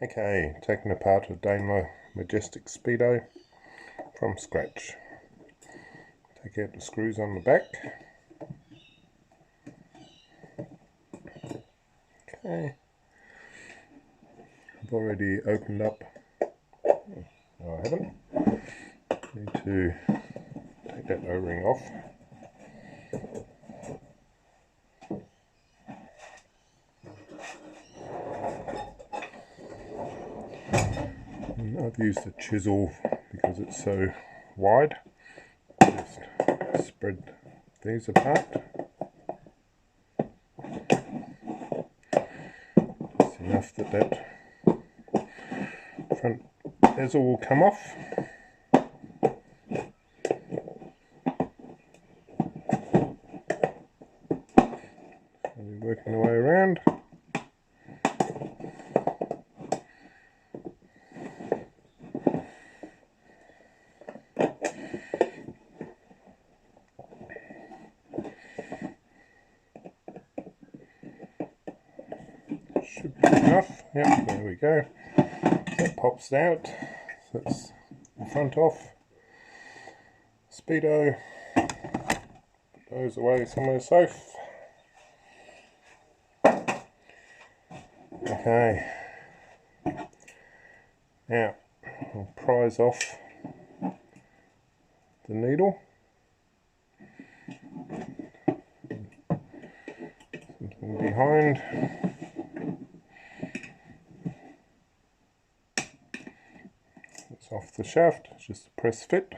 Okay, taking apart a Daimler Majestic speedo from scratch. Take out the screws on the back. Okay, I've already opened up. No, I haven't. Need to take that O-ring off. And I've used a chisel because it's so wide. Just spread these apart. Just enough that front bezel will come off. I'll be working the way around. Should be enough. Yep, there we go. That pops out. So that's the front off. Speedo. Put those away somewhere safe. Okay. Now I'll prise off the needle. Something behind. It's off the shaft, it's just a press fit.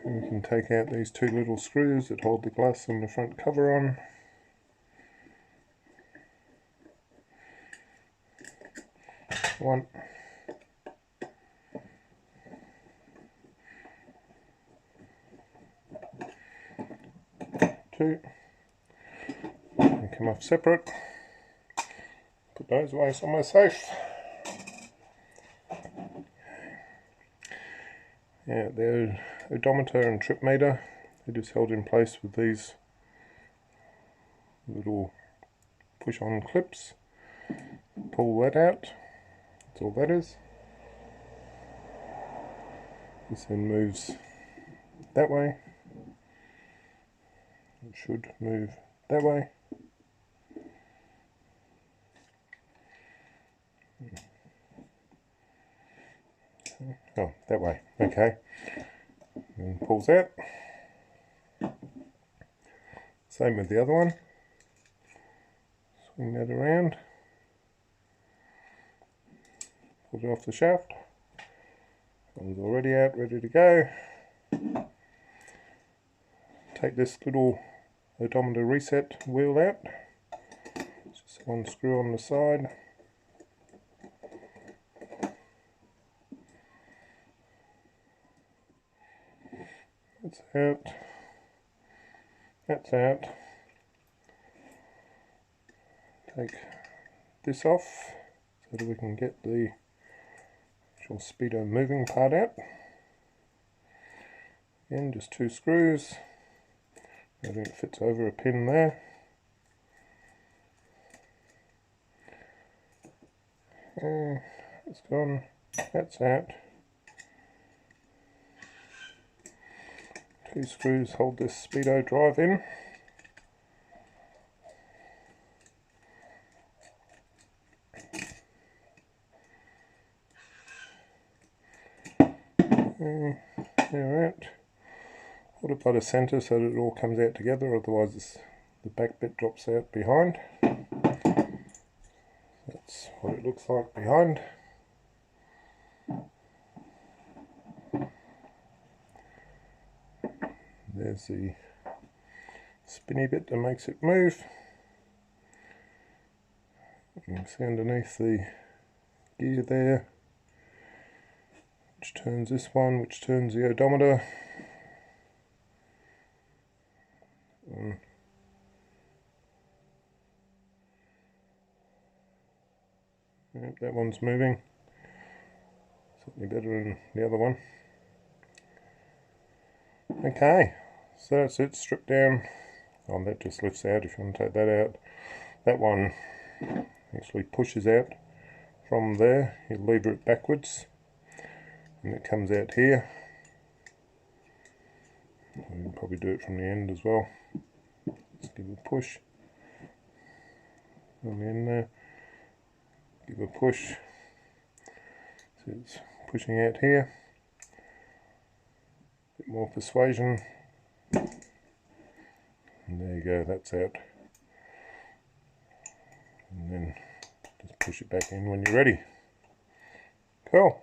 And we can take out these two little screws that hold the glass on the front cover on. One. Two. They come off separate. Put those away somewhere safe. Yeah, the odometer and trip meter, they're just held in place with these little push-on clips. Pull that out. That's all that is. This then moves that way. It should move that way. Oh, that way. Okay. And pulls out. Same with the other one. Swing that around. Pull it off the shaft. One's already out, ready to go. Take this little odometer reset wheel out. It's just one screw on the side. That's out. That's out. Take this off so that we can get the actual speedo moving part out. Again, just two screws. I think it fits over a pin there. It's gone. That's out. Two screws hold this speedo drive in. Alright. Hold it by the centre so that it all comes out together, otherwise the back bit drops out behind. That's what it looks like behind. There's the spinny bit that makes it move. You can see underneath the gear there, which turns this one, which turns the odometer. Yep, that one's moving. Certainly better than the other one. Okay, so that's it, stripped down. Oh, that just lifts out if you want to take that out. that one actually pushes out from there. You lever it backwards and it comes out here. You can probably do it from the end as well. Just give it a push on the end there. Give a push. So it's pushing out here. A bit more persuasion. And there you go, that's out. And then just push it back in when you're ready. Cool.